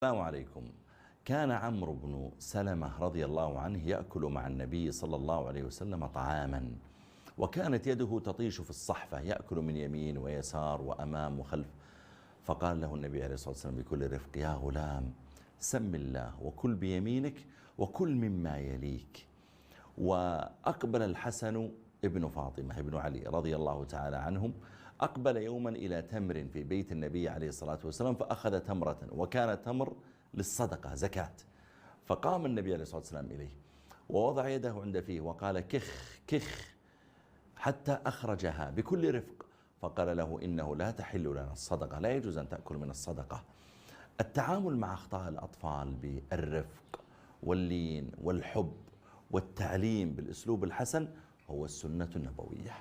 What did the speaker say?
السلام عليكم. كان عمرو بن سلمة رضي الله عنه يأكل مع النبي صلى الله عليه وسلم طعاما، وكانت يده تطيش في الصحفة، يأكل من يمين ويسار وأمام وخلف. فقال له النبي عليه الصلاة والسلام بكل رفق: يا غلام، سم الله وكل بيمينك وكل مما يليك. وأقبل الحسن ابن فاطمة ابن علي رضي الله تعالى عنهم، أقبل يوما إلى تمر في بيت النبي عليه الصلاة والسلام، فأخذ تمرة، وكان تمر للصدقة زكاة. فقام النبي عليه الصلاة والسلام إليه ووضع يده عند فيه وقال: كخ كخ، حتى أخرجها بكل رفق. فقال له: إنه لا تحل لنا الصدقة، لا يجوز أن تأكل من الصدقة. التعامل مع أخطاء الأطفال بالرفق واللين والحب والتعليم بالأسلوب الحسن هو السنة النبوية.